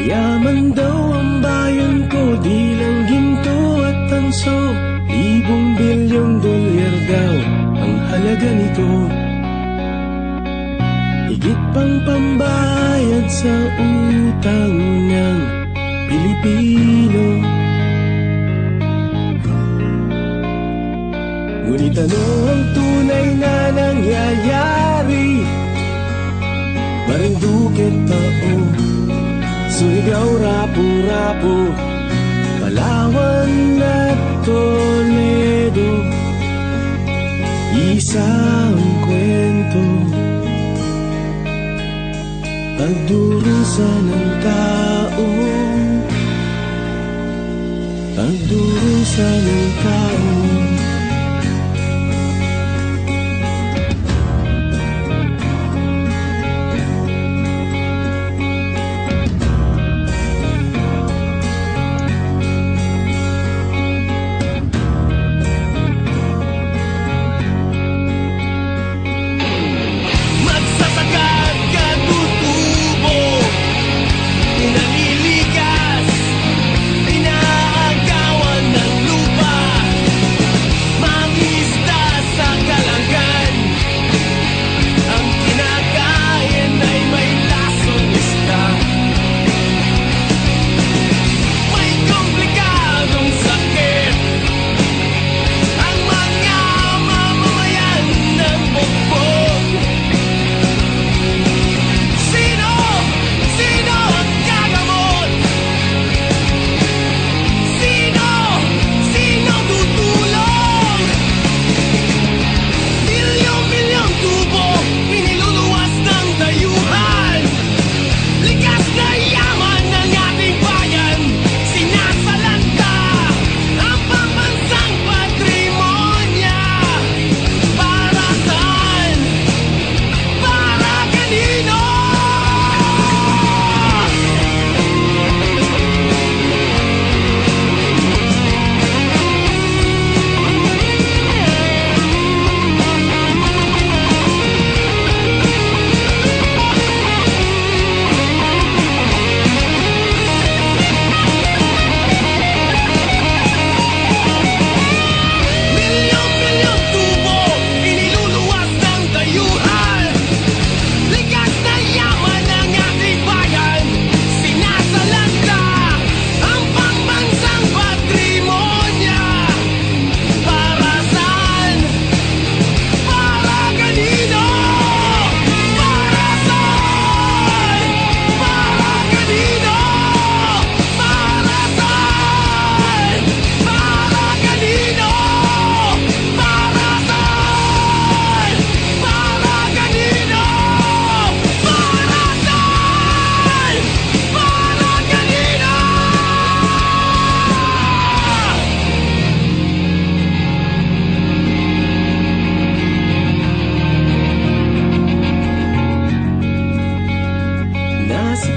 Mayaman daw ang bayan ko, di lang ginto at tanso. Libong bilyong dolyar daw ang halaga nito. Higit pang pambayad sa utang ng Pilipino. Ngunit ano ang tunay na nangyayari? Marinduque tao, Surigao, Lapu-Lapu, Palawan at Toledo. Isang kwento, pagdurusa ng tao, pagdurusa ng tao.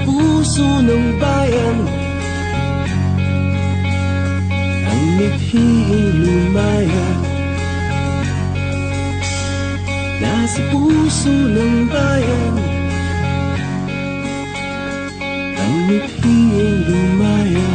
Puso ng bayan, ang mithiing lumaya. Nasa puso ng bayan, ang mithiing lumaya.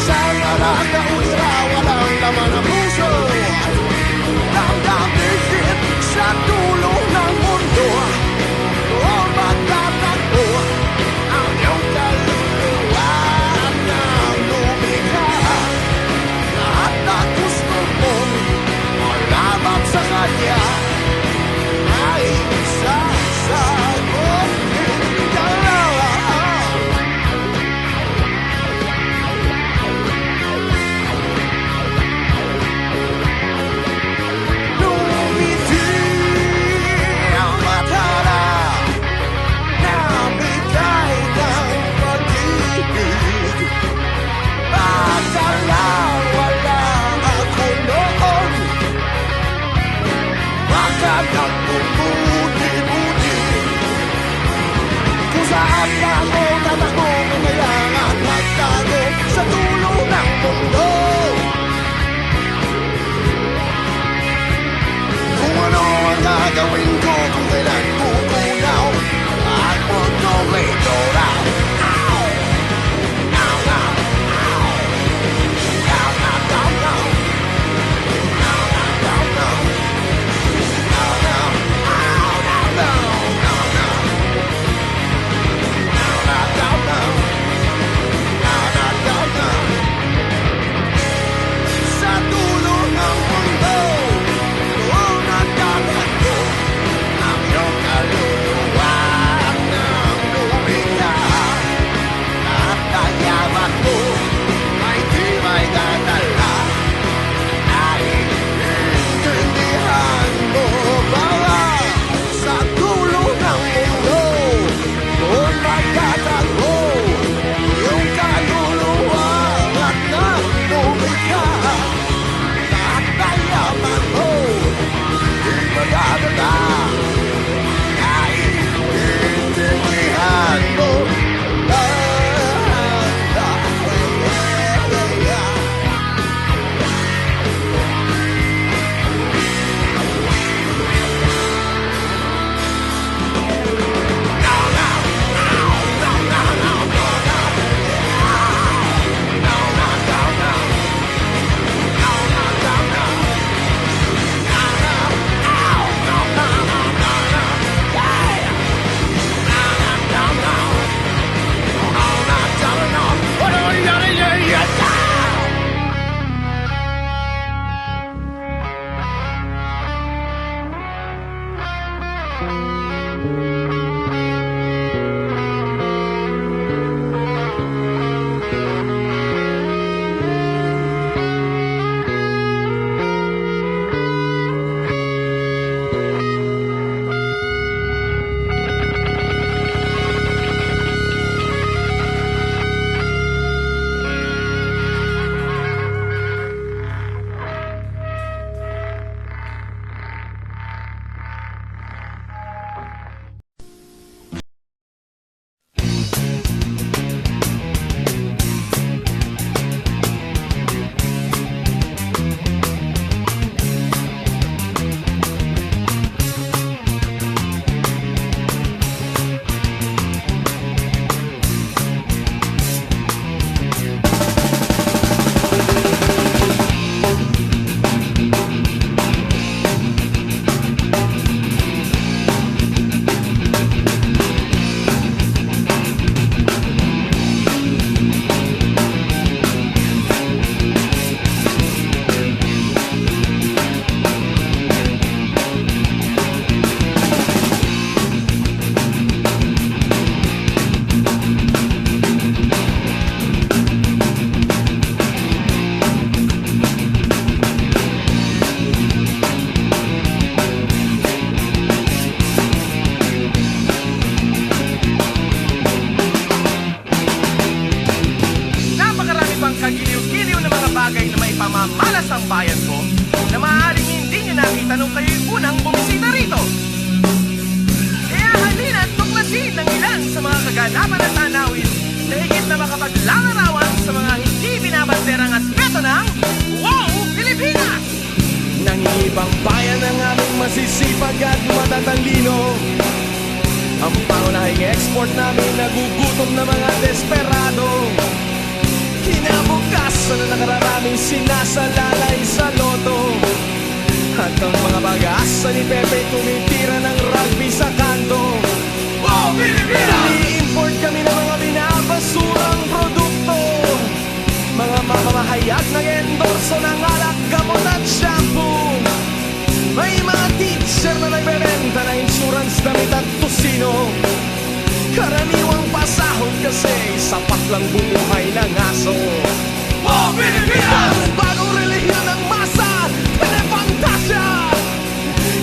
Isang alaga ulira, walang laman ang puso. Damdamin sa dulo ng mundo, doon magtatagpo ang iyong kaluluwa ng lumikha. Lahat na gusto mong malaman sa kanya ay sasagutin ka lang. Lumiti ang mata na namigay ng pag-ibig. Akala wala ako noon, baka nagpumuti-muti. Kung saan pa ako tatakbo, kung kailangan magtago sa dulo ng mundo. Kung ano ang gagawin ko, kung kailan kukunaw ang mundo may doraw. Ow! Now, now, ow! Now, now, now, now. Now, now, now, now. Now, now, ow, now, now, now, now. Now, now, now, now. Now, now, now, now. Sa dulo ng mundo, doon nagtatagpo ang iyong kaluluwa ng lumikha. At kayaman mo ay di may dadala. Naiintindihan mo ba sa dulo ng mundo, doon magtatagpo iyong kaluluwa at ng lumikha. At kayaman mo di magdadala. Naiintindihan mo. pamamalas ang bayan ko na maaaring hindi nyo nakita nung kayo'y unang bumisita rito. Kaya halina at tuklasin ng ilan sa mga kaganapan at tanawin na higit na makapaglarawan sa mga hindi binabanderang aspeto ng Wow Pilipinas! Nangingibang bayan ang aming masisipag at matatalino. Ang pangunahing export namin nagugutom na mga desperado. Kinabukas pag-asa na nakararaming sinasalalay sa loto. At ang mga pag-asa ni Pepe tumitira ng rugby sa kanto. Oh, Pilipinas! I-import kami ng mga binabasurang produkto, mga mamamahayag ng endorso ng alak, gamot at shampoo. May mga teacher na nagbebenta na insurance, damit at tusino. Karaniwang pasahod kasi sapat lang bumuhay ng aso. Oh, Pilipinas! Ang bagong relihiyon ng masa, telefantasya.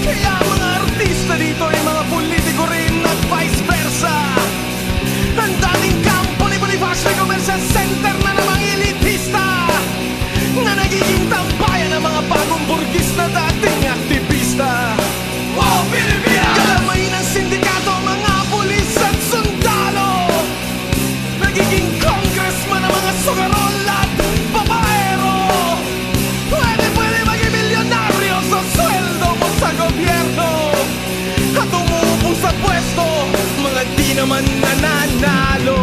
Kaya mga artista dito ay mga politiko rin at vice versa. Ang daming kampo ni Bonifacio Commercial Center na namang elitista, na nagiging tambayan ng mga bagong burgis na dating aktivista. Oh, Pilipinas! Kalamay ng sindikato, mga pulis at sundalo, nagiging congressman ng mga sugarol at babaero. Pwede maging milyonaryo sa sweldo mo sa gobyerno, at umuupo sa pwesto mga di naman nananalo.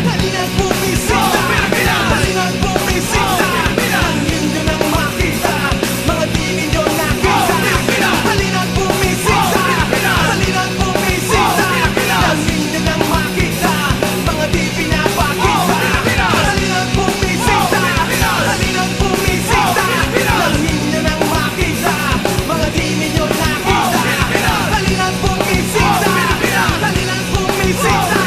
Halina't bumisita, halina't bumisita, ang hindi nang makita, mga di ninyo nakita. Halina't bumisita, halina't bumisita, ang hindi nang makita, mga di pinapakita. Halina't bumisita, halina't bumisita, ang hindi nang makita, mga di ninyo nakita. Halina't bumisita, halina't bumisita,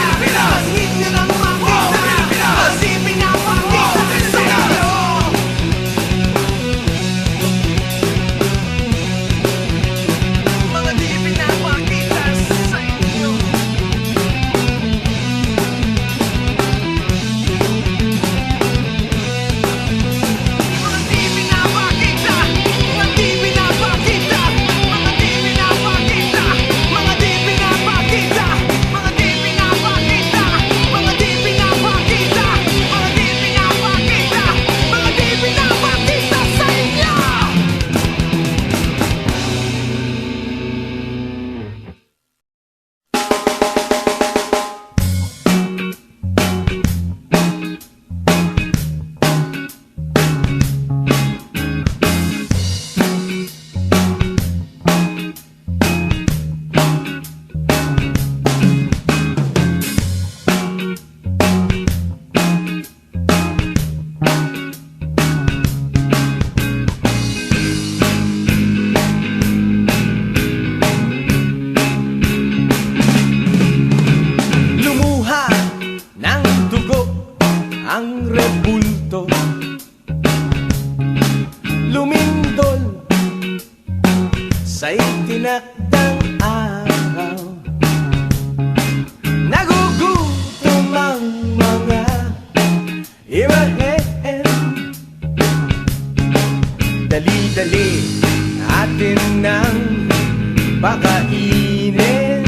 ang hindi nang makita, mga di pinapakita sa inyo. Mga di pinapakita sa inyo. Mga di pinapakita, mga di pinapakita, mga di pinapakita, mga di pinapakita, mga di pinapakita, mga di pinapakita, mga di pinapakita, mga di pinapakita sa inyo. Lumuha ng dugo ang rebulto, lumindol sa itinakdang araw. Nagugutom ang mga ibahen, dali-dali atin nang pakainin.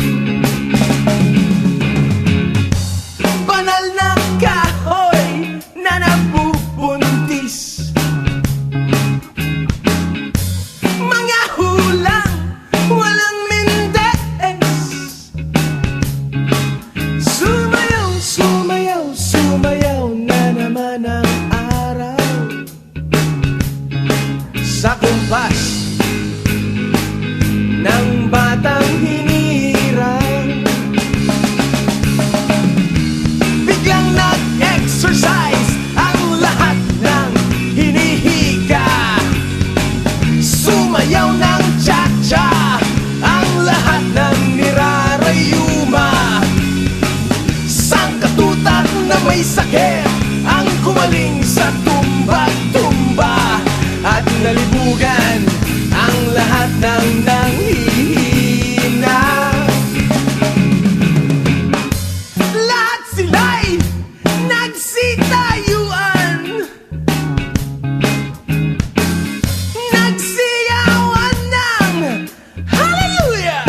Banal na kahoy na nabubuntis, mga hulang walang mindes. Sumayaw, sumayaw, sumayaw na naman ang araw sa kumpas ng batang hinirang. Biglang nag-exercise ang lahat ng hinihiga. Sumayaw ng cha-cha ang lahat ng nirarayuma. Sangkatutak na may sakit ang kumaling sa tumba-tumba, at nalibugan ang lahat ng nanghihina. Lahat sila'y nagsitayuan, nagsiyawan ng hallelujah.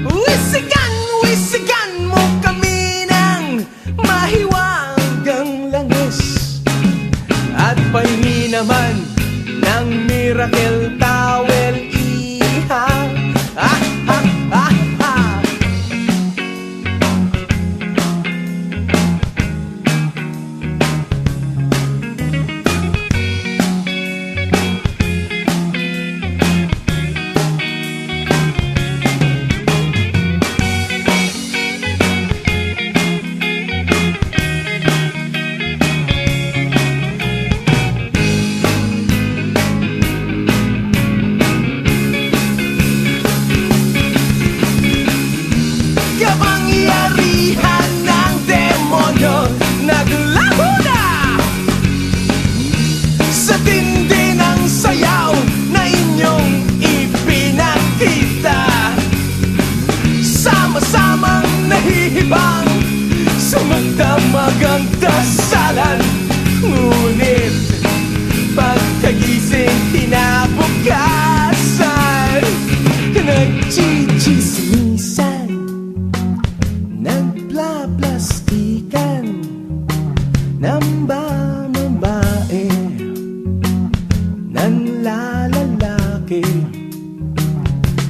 Wisigan, wisigan mo kami ng mahiwagang langis, at pahingi naman ng miracle towel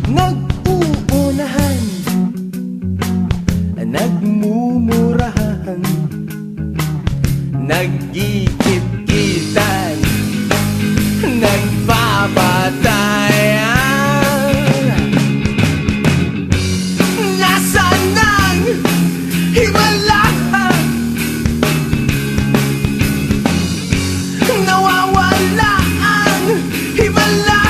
nag-uunahan, nagmumurahan, nagkikit-kitan, nagpapatayan. Nasaan ang himala? Nawawala ang himala.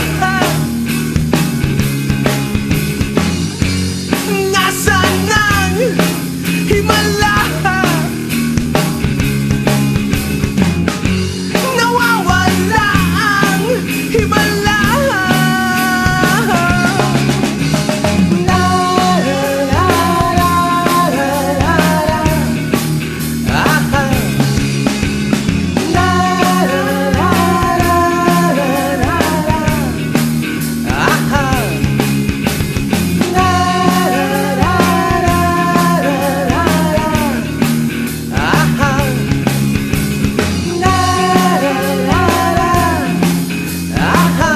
Nasaan ang himala? Nawawala ang himala. La la la la la la la. Aha. La la la la la la la. Aha. La la la la la la la. Aha. La la la la. Aha.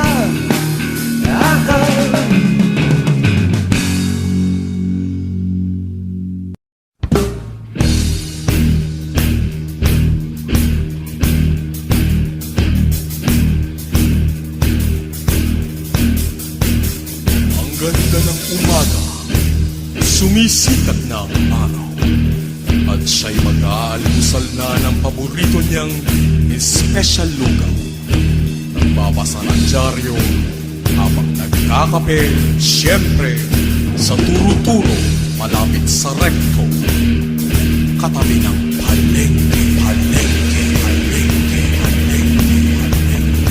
Aha. Ang ganda ng umaga, sumisikat na ang araw, at siya'y mag-aalmusal na ng paborito niyang espesyal lugaw. Nagbabasa ng dyaryo habang nagkakape, siyempre, sa turo-turo malapit sa rekto, katabi ng palengke, palengke, palengke, palengke, palengke.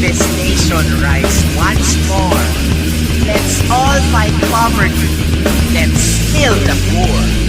this nation rise once more. Let's all fight poverty. Let's kill the poor.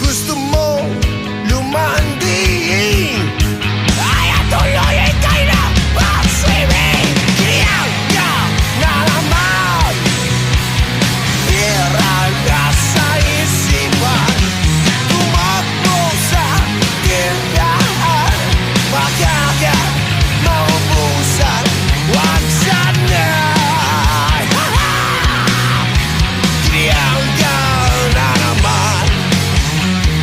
gusto mo lumanding, ay atuloyin kayo na mag-swimming. Kiyang ka na naman, tira na sa isipan, tumakbo sa tindahan, makaka maubusan, wag sanay. Kiyang ka na naman,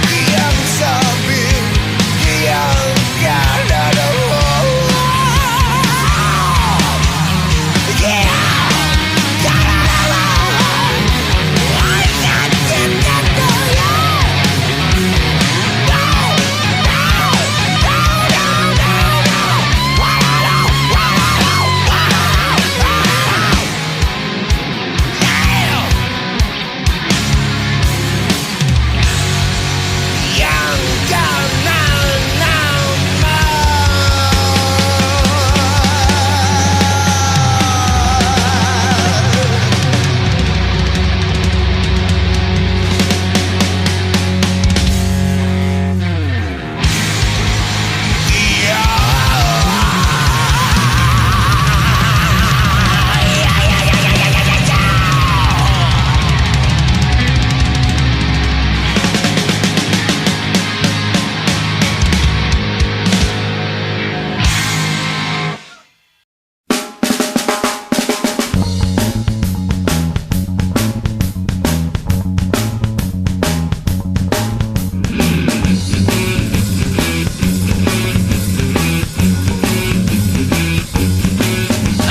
kiyang sabi, kiyang ka na naman, kiyang ka na naman. I can't get that to you. No, no, no, no, no, no. Wow, wow, wow, wow. Yeah. Yang ka na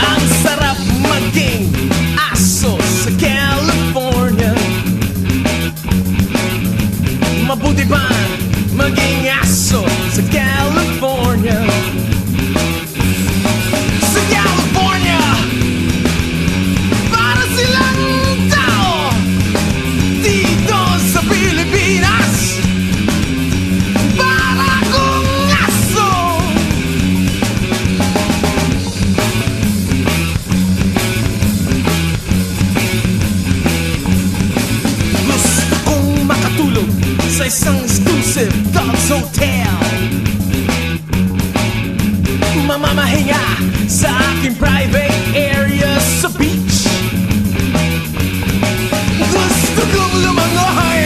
Ang sarap maging aso sa California. Mabuti ba maging aso sa California? Sa California, para silang tao. Dito sa Pilipinas, para akong aso. Gusto kong makatulog sa isang exclusive Dogs Hotel. Mamamahinga sa aking private area sa beach. Gusto kong lumangoy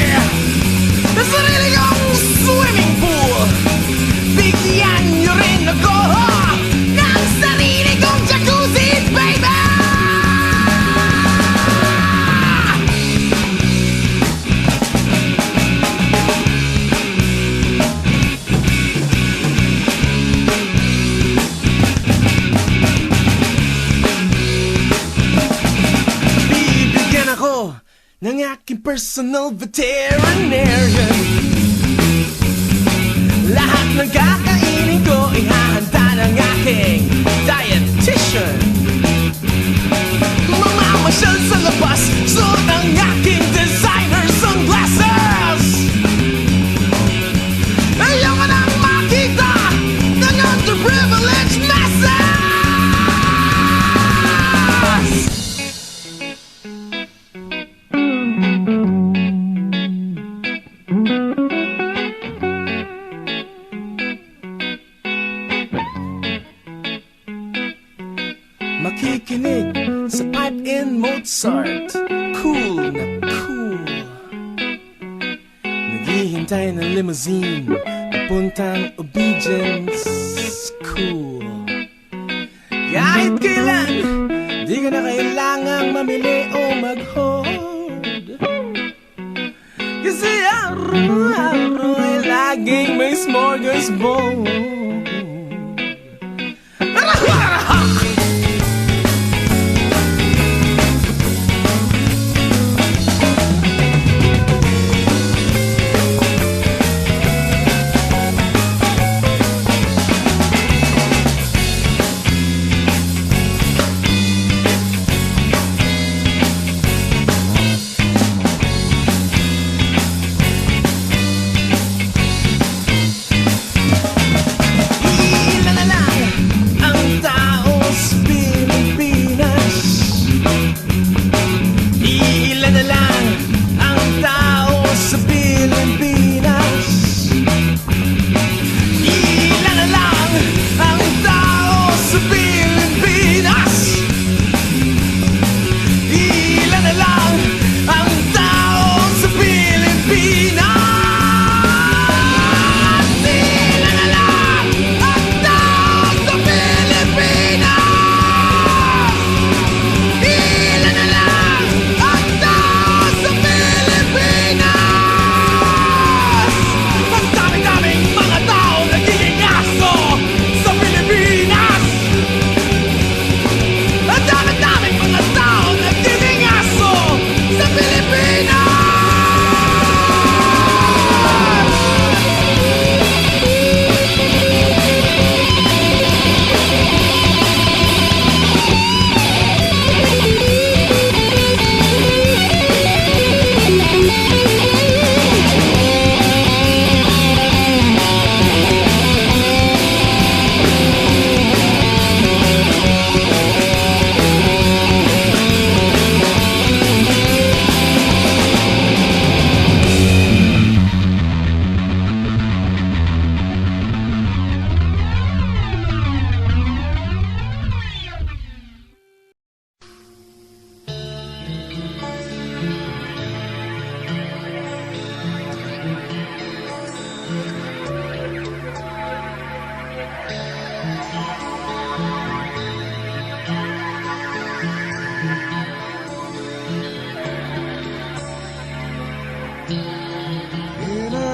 sa sarili kong swimming pool. Bigyan niyo rin ako ng sarili kong jacuzzi, baby! Bibigyan ako ng aking personal veterinarian. Lahat ng kakainin ko ihahanda ng aking dietitian. Mamamasyal sa labas, suot ang aking designer sunglasses. Ayoko nang makita ng underprivileged masses. Makikinig sa pipe in Mozart. Cool na cool. Naghihintay ng limousine papuntang Obedience School. Kahit kailan, di ka na kailangang mamili o mag-hold. Kasi araw-araw ay laging may smorgasbord.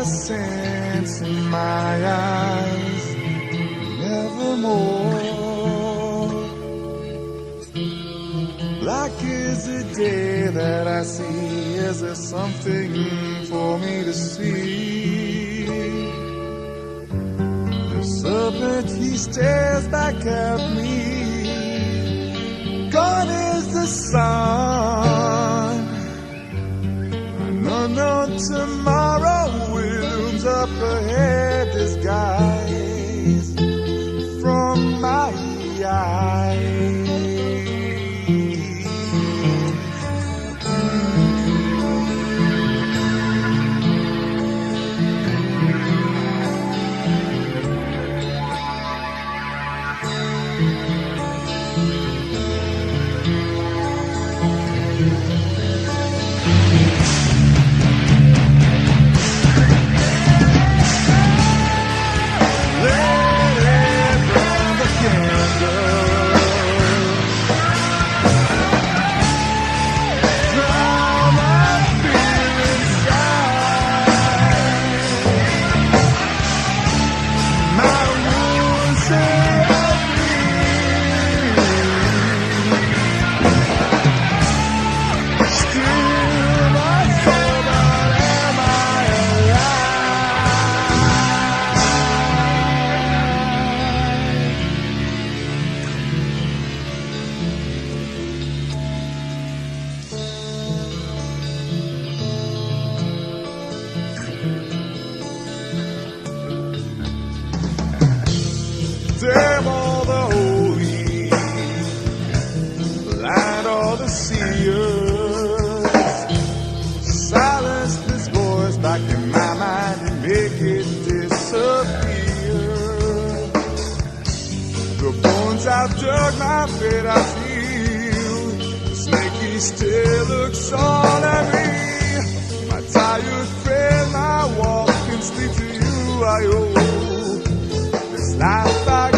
innocence in my eyes, nevermore. Black is the day that I see. Is there something for me to see? The serpent, he stares back at me. Gone is the sun. An unknown tomorrow looms up ahead, disguised from my eyes. Damn all the holy, blind all the seers. Silence this voice back in my mind and make it disappear. The bones I've dug, my fate I feel. The snake, he still looks on at me. My tired friend, my walk and sleep to you I owe. This life I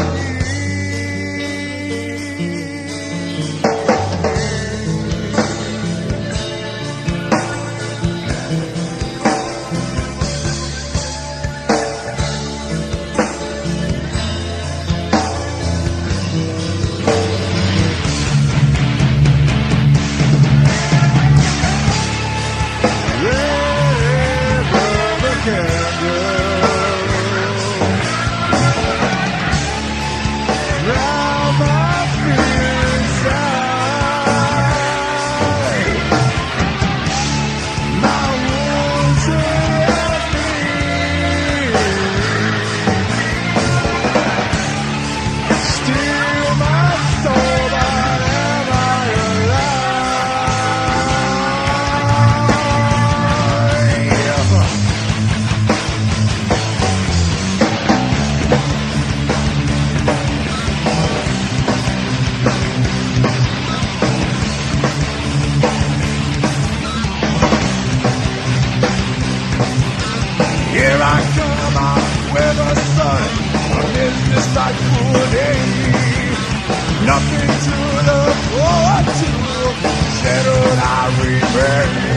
like full day. Nothing to look forward to. Settled, I remain.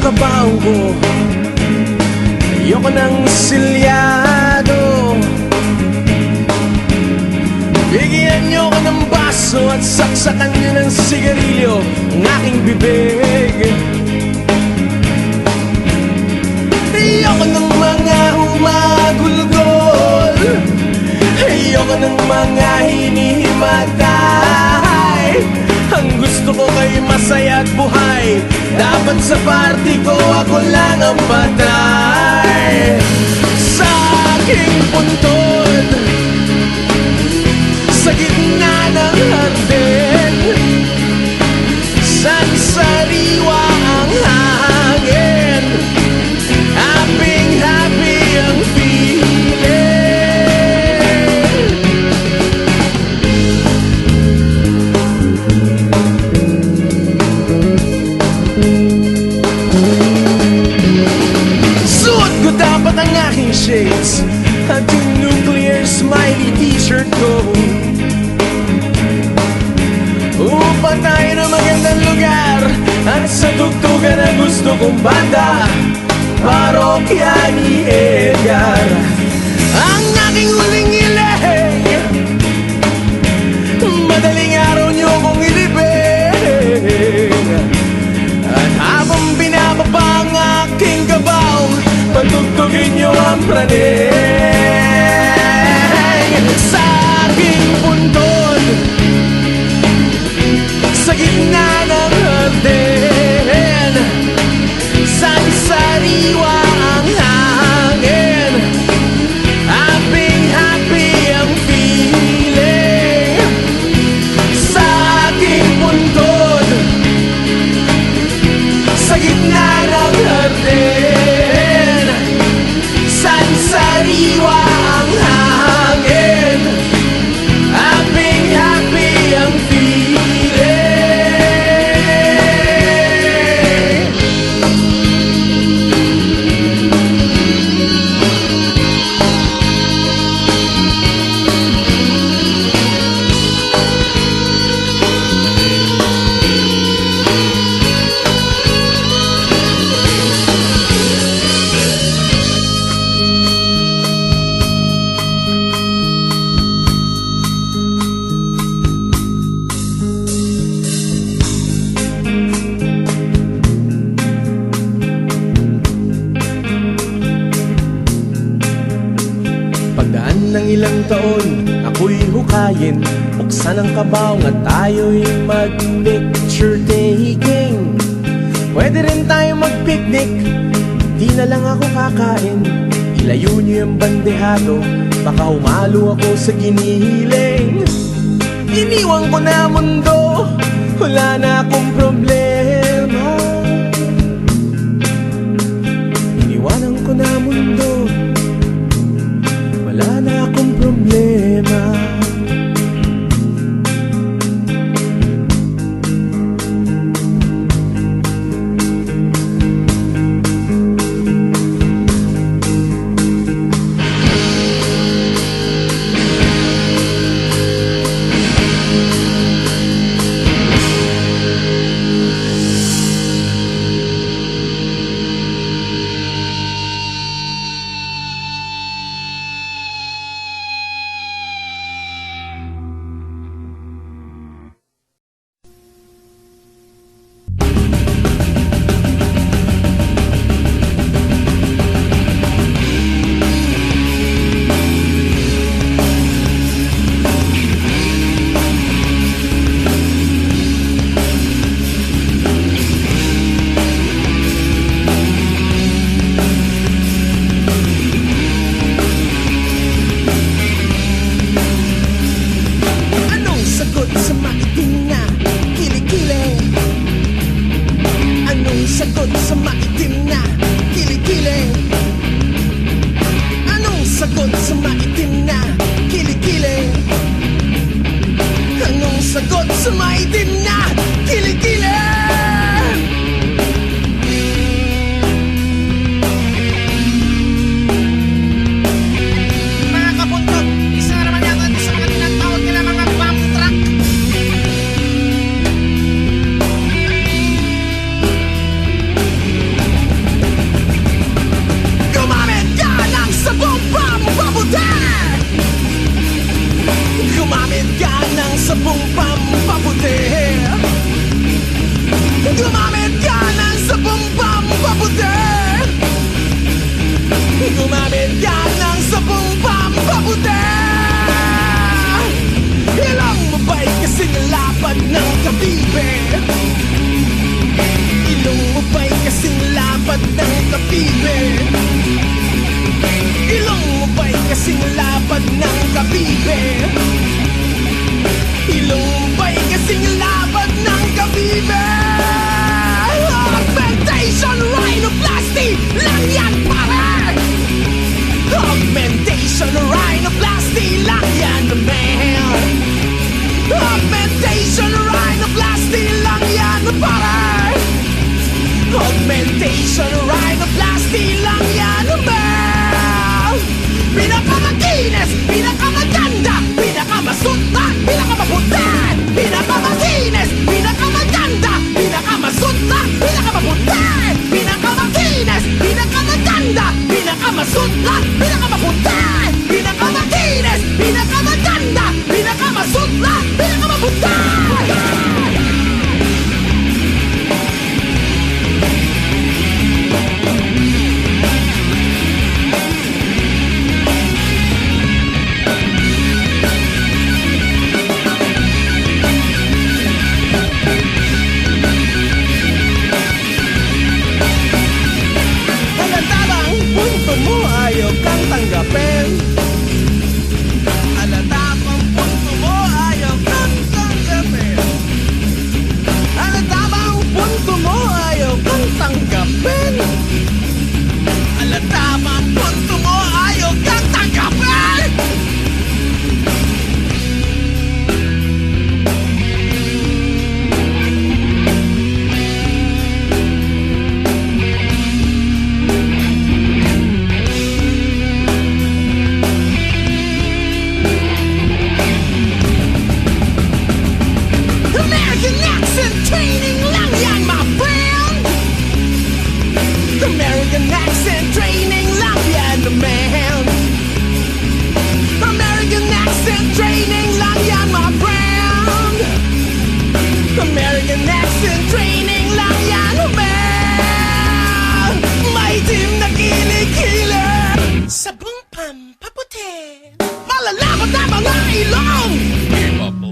kabaong ko. Ayoko ng silyado. Bigyan niyo ko ng baso at saksakan niyo ng sigarilyo ang aking bibig. Ayoko ng mga humagulgol. Ayoko ng mga hinihimatay. Ang gusto ko kay masaya at buhay. Dapat sa party ko ako lang ang patay. Sa aking puntod, sa gitna ng hardin, saan sariwa ang hangin. Happy ang feeling. Suot ko dapat ang aking shades at yung nuclear smiley t-shirt ko. Upa tayo ng magandang lugar at sa tugtugan na gusto kong banda, parokya ni Edgar. Ang aking huling ilig, madaling araw niyo kong ilibing. At habang binababa ang aking gabaw, patugtugin niyo ang praning. Sa aking puntod, sa gitna ng hardin, saan sariwa ang hangin. Happy ang feeling. Sa aking puntod, sa gitna ng hardin, saan sariwa ang hangin. Happy ang feeling. Pagdaan ng ilang taon, ako'y hukayin, buksan ang kabaong at tayo'y mag-picture taking. Pwede rin tayo mag-picnic, di na lang ako kakain. Ilayo niyo yung bandehado, baka humalo ako sa giniling. Iniwan ko na mundo, wala na akong problema. Iniwanan ko na mundo, wala na akong problema.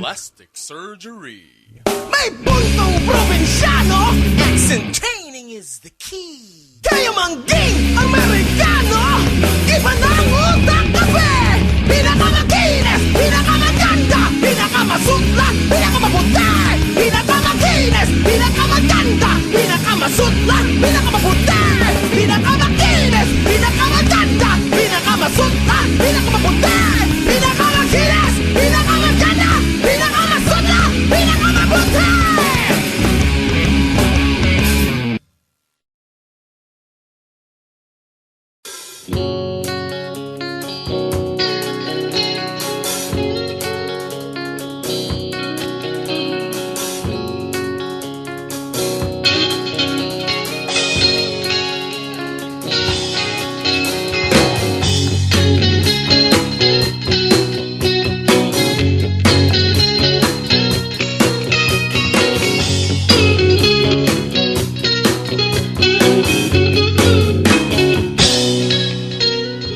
plastic surgery. May puntong probinsyano, Accent training is the key. kayo mangging Amerikano. Iba ng utak kape. Pinakamakinis, pinakamaganda, pinakamasutla, pinakamaputi. Pinakamakinis, pinakamaganda, pinakamasutla, pinakamaputi. Pinakamakinis, pinakamaganda, pinakamasutla, pinakamaputi. Pinakamakinis, pinakamaganda, pinakamasutla, pinakamaputi.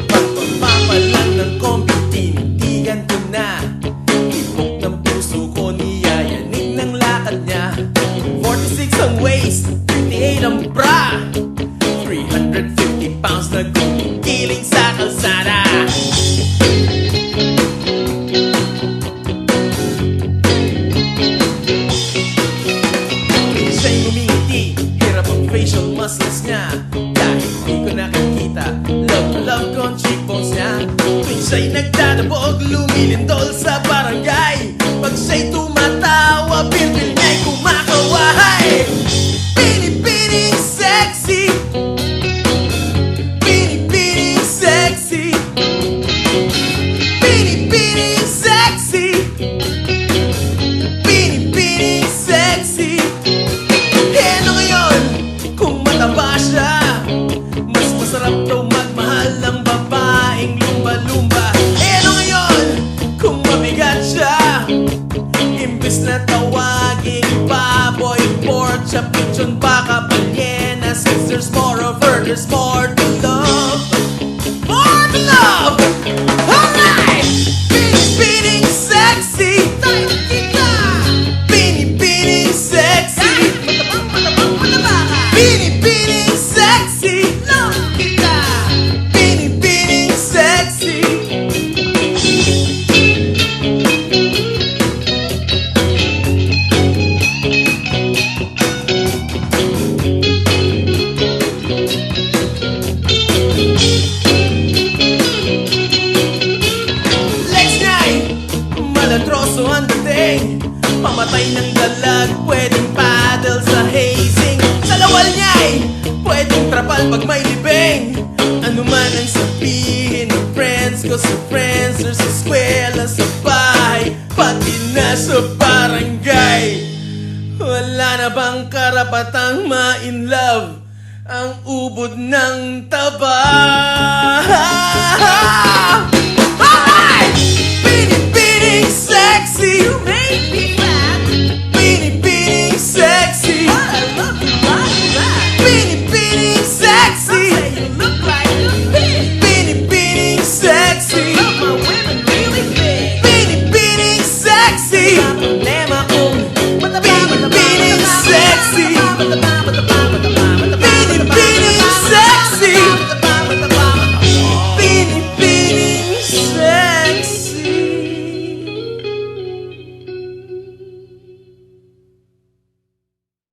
Pagpapalan ng kompetitigan ko na. Tibok ng puso ko, niyayanig ng lakad niya. 46 ang waist, 58 ang bra, 350 pounds na gumigiling sa kalsada. Siya'y ngumingiti, hirap ang facial muscles niya. Dahil di ko nakikita, love na love ko ang cheekbones niya. Tuwing siya'y nagdadabog, lumilindol sa barangay. Pag siya'y tumatawa, bilbil niya'y kumakawahay. Pinipining sexy, pinipining sexy, pinipining sexy, pinipining sexy. Eh ano ngayon, kung mataba siya, mas masarap daw magmahal ng babaeng lumba-lumba. Eh ano ngayon, kung mabigat siya, imbis na tawaging baboy, pork chop, lechon, baka, ballena, since there's more of her, there's more to love. More to love! Alright! Pinipining sexy, tayo kita! Pinipining sexy, pinipining sexy, love kita! Pinipining sexy. Legs niya'y malatroso ang dating, pamatay ng dalag, pwedeng paddle sa hazing. Sa lawal niya'y pwedeng trapal pag may libing. Ano man ang sabihin ng friends ko sa friends or sa eskwela, sa bahay, pati na sa barangay. Wala na bang karapatang ma-in love ang ubod ng taba?